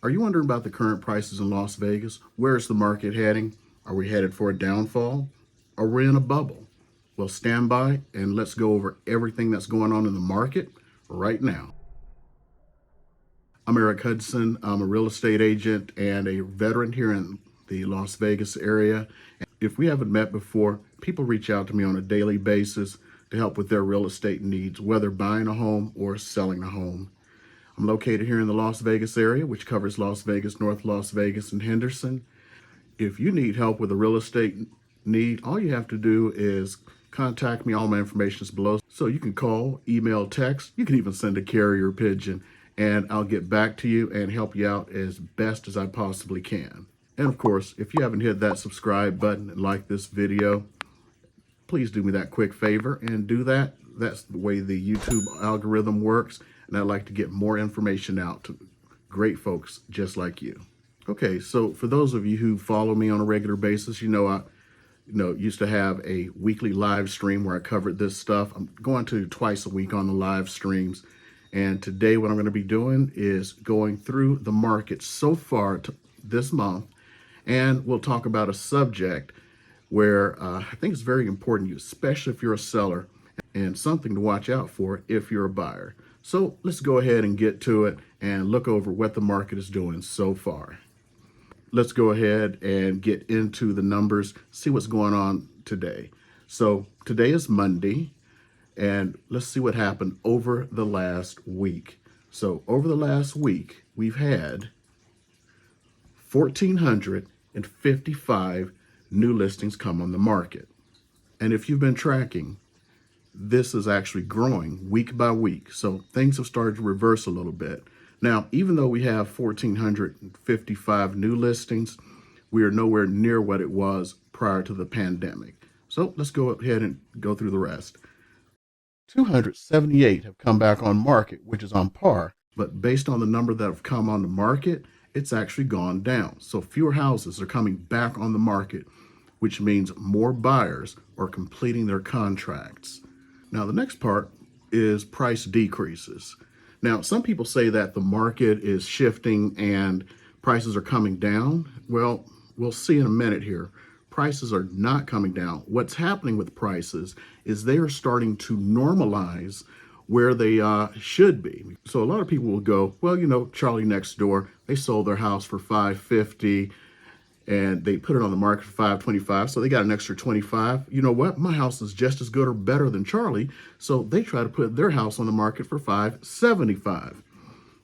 Are you wondering about the current prices in Las Vegas? Where is the market heading? Are we headed for a downfall? Are we in a bubble? Well, stand by and let's go over everything that's going on in the market right now. I'm Eric Hudson. I'm a real estate agent and a veteran here in the Las Vegas area. If we haven't met before, people reach out to me on a daily basis to help with their real estate needs, whether buying a home or selling a home. I'm located here in the Las Vegas area, which covers Las Vegas, North Las Vegas, and Henderson. If you need help with a real estate need, all you have to do is contact me. All my information is below. So you can call, email, text. You can even send a carrier pigeon, and I'll get back to you and help you out as best as I possibly can. And of course, if you haven't hit that subscribe button and like this video, please do me that quick favor and do that. That's the way the YouTube algorithm works. And I'd like to get more information out to great folks just like you. Okay, so for those of you who follow me on a regular basis, I used to have a weekly live stream where I covered this stuff. I'm going to twice a week on the live streams. And today what I'm going to be doing is going through the market so far this month. And we'll talk about a subject where I think it's very important, especially if you're a seller, and something to watch out for if you're a buyer. So let's go ahead and get to it and look over what the market is doing so far. Let's go ahead and get into the numbers, see what's going on today. So today is Monday, and let's see what happened over the last week. So over the last week, we've had 1,455 new listings come on the market. And if you've been tracking, this is actually growing week by week. So things have started to reverse a little bit. Now, even though we have 1,455 new listings, we are nowhere near what it was prior to the pandemic. So let's go ahead and go through the rest. 278 have come back on market, which is on par. But based on the number that have come on the market, it's actually gone down. So fewer houses are coming back on the market, which means more buyers are completing their contracts. Now, the next part is price decreases. Now, some people say that the market is shifting and prices are coming down. Well, we'll see in a minute here. Prices are not coming down. What's happening with prices is they are starting to normalize where they should be. So a lot of people will go, well, Charlie next door, they sold their house for $550 and they put it on the market for $525, so they got an extra $25. You know what? My house is just as good or better than Charlie, so they try to put their house on the market for $575.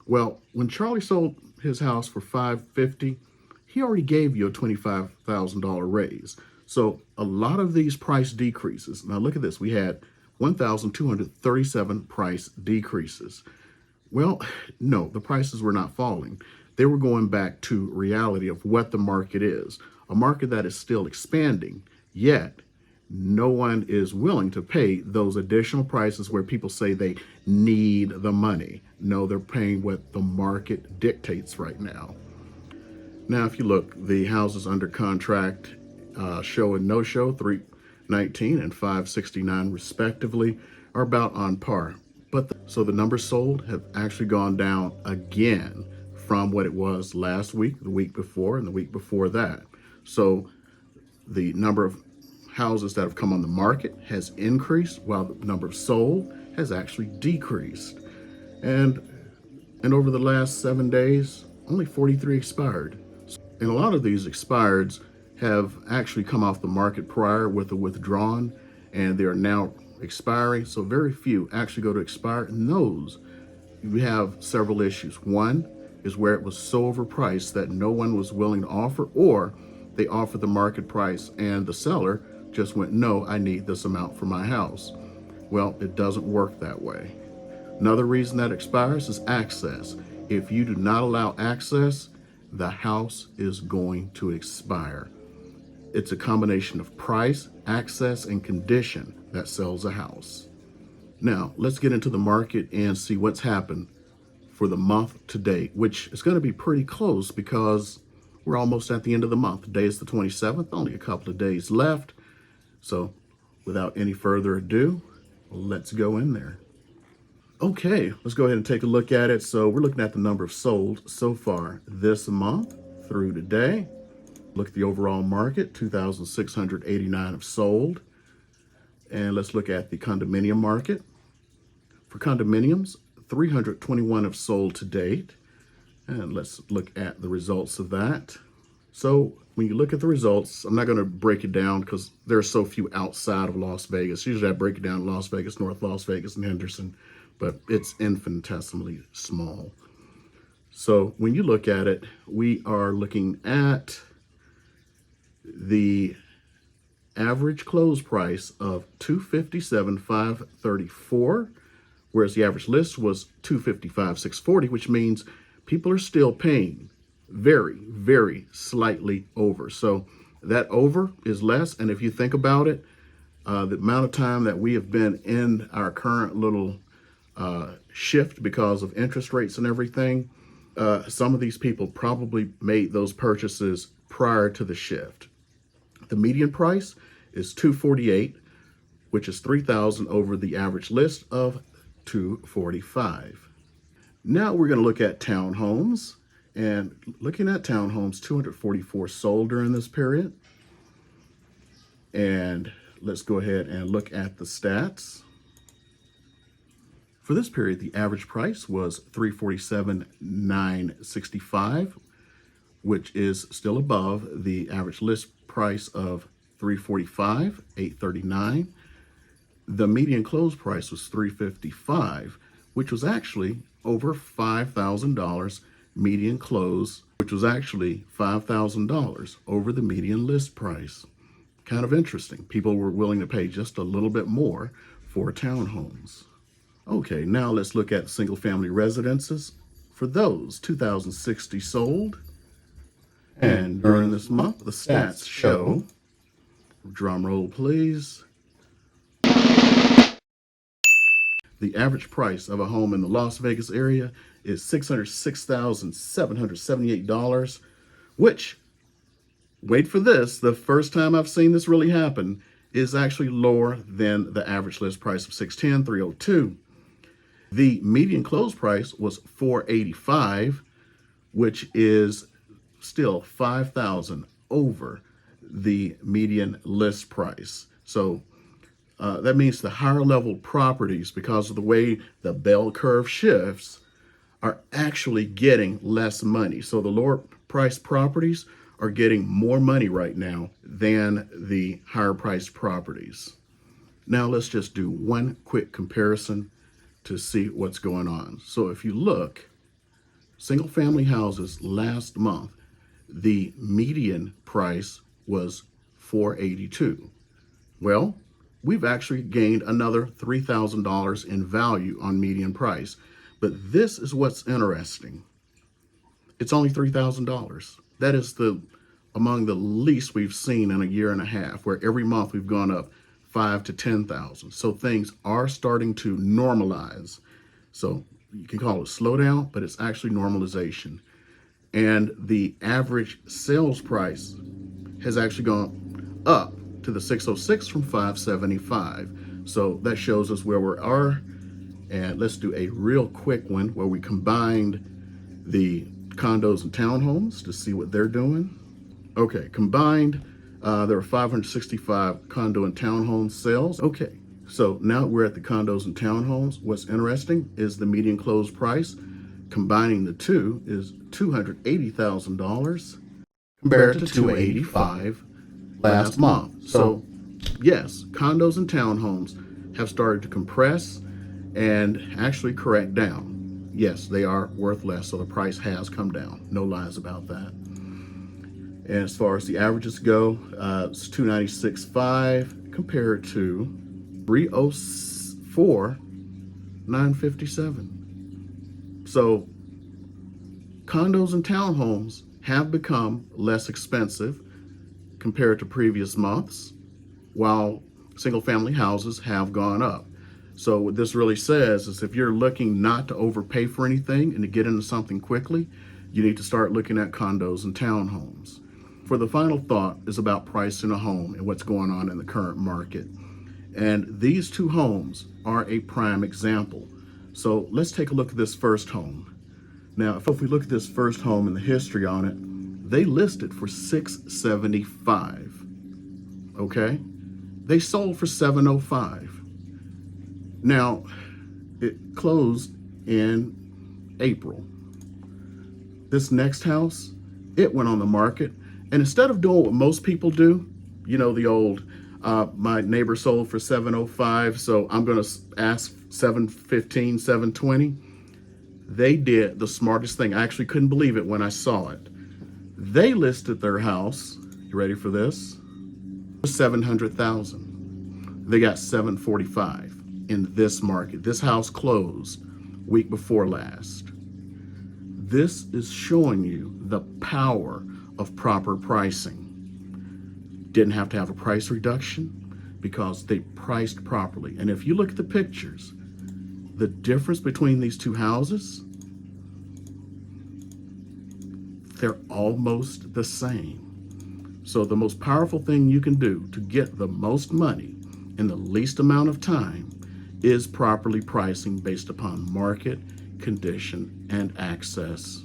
Well, when Charlie sold his house for $550, he already gave you a $25,000 raise. So a lot of these price decreases. Now look at this. We had 1,237 price decreases. Well, no, the prices were not falling. They were going back to reality of what the market is, a market that is still expanding, yet no one is willing to pay those additional prices where people say they need the money. No, they're paying what the market dictates right now. Now, if you look, the houses under contract, show and no show, 319 and 569 respectively, are about on par. So the numbers sold have actually gone down again from what it was last week, the week before, and the week before that. So the number of houses that have come on the market has increased while the number of sold has actually decreased. And over the last 7 days, only 43 expired. And a lot of these expireds have actually come off the market prior with the withdrawn, and they are now expiring. So very few actually go to expire. And those, we have several issues. One is where it was so overpriced that no one was willing to offer, or they offered the market price and the seller just went, no, I need this amount for my house. Well, it doesn't work that way. Another reason that expires is access. If you do not allow access, the house is going to expire. It's a combination of price, access, and condition that sells a house. Now, let's get into the market and see what's happened for the month to date, which is going to be pretty close because we're almost at the end of the month. Today is the 27th, only a couple of days left. So without any further ado, let's go in there. Okay, let's go ahead and take a look at it. So we're looking at the number of sold so far this month through today. Look at the overall market, 2,689 have sold. And let's look at the condominium market. For condominiums, 321 have sold to date. And let's look at the results of that. So when you look at the results, I'm not going to break it down because there are so few outside of Las Vegas. Usually I break it down Las Vegas, North Las Vegas, and Henderson, but it's infinitesimally small. So when you look at it, we are looking at the average close price of $257,534, whereas the average list was $255,640, which means people are still paying very, very slightly over. So that over is less. And if you think about it, the amount of time that we have been in our current little shift because of interest rates and everything, some of these people probably made those purchases prior to the shift. The median price is $248, which is $3,000 over the average list of $245. Now we're going to look at townhomes. And looking at townhomes, 244 sold during this period. And let's go ahead and look at the stats. For this period, the average price was $347,965, which is still above the average list price of $345,839. The median close price was $355, which was actually over $5,000 median close, which was actually $5,000 over the median list price. Kind of interesting. People were willing to pay just a little bit more for townhomes. Okay, now let's look at single family residences. For those, 2,060 sold. And during this month, the stats show, drum roll please, the average price of a home in the Las Vegas area is $606,778, which, wait for this, the first time I've seen this really happen, is actually lower than the average list price of $610,302. The median close price was $485, which is still $5,000 over the median list price. So that means the higher level properties, because of the way the bell curve shifts, are actually getting less money. So the lower priced properties are getting more money right now than the higher priced properties. Now let's just do one quick comparison to see what's going on. So if you look, single family houses last month, the median price was $482. Well, we've actually gained another $3,000 in value on median price. But this is what's interesting. It's only $3,000. That is among the least we've seen in a year and a half, where every month we've gone up 5 to 10,000. So things are starting to normalize. So you can call it slowdown, but it's actually normalization. And the average sales price has actually gone up to the 606 from 575. So that shows us where we are. And let's do a real quick one where we combined the condos and townhomes to see what they're doing. Okay, combined, there were 565 condo and townhome sales. Okay, so now we're at the condos and townhomes. What's interesting is the median close price, combining the two, is $280,000 compared to $285 last month. So yes, condos and townhomes have started to compress and actually correct down. Yes, they are worth less, so the price has come down. No lies about that. And as far as the averages go, it's $296,500 compared to $304,957. So condos and townhomes have become less expensive compared to previous months, while single family houses have gone up. So what this really says is, if you're looking not to overpay for anything and to get into something quickly, you need to start looking at condos and townhomes. For the final thought is about pricing a home and what's going on in the current market. And these two homes are a prime example. So let's take a look at this first home. Now, if we look at this first home and the history on it, they listed for $675. Okay? They sold for $705. Now, it closed in April. This next house, it went on the market, and instead of doing what most people do, you know, the old, my neighbor sold for $705, so I'm going to ask $715, $720. They did the smartest thing. I actually couldn't believe it when I saw it. They listed their house, you ready for this? For $700,000. They got $745 in this market. This house closed week before last. This is showing you the power of proper pricing. Didn't have to have a price reduction because they priced properly. And if you look at the pictures, the difference between these two houses, they're almost the same. So the most powerful thing you can do to get the most money in the least amount of time is properly pricing based upon market, condition, and access.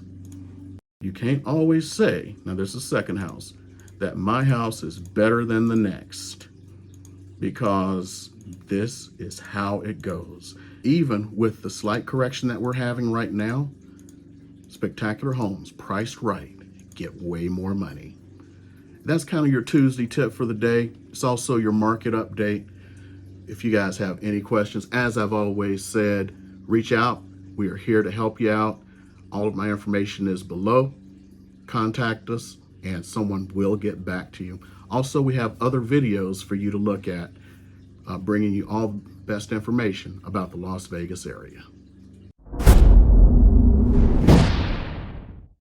You can't always say, now this is second house, that my house is better than the next, because this is how it goes. Even with the slight correction that we're having right now, spectacular homes priced right get way more money. That's kind of your Tuesday tip for the day. It's also your market update. If you guys have any questions, as I've always said, reach out. We are here to help you out. All of my information is below. Contact us and someone will get back to you. Also, we have other videos for you to look at, bringing you all the best information about the Las Vegas area.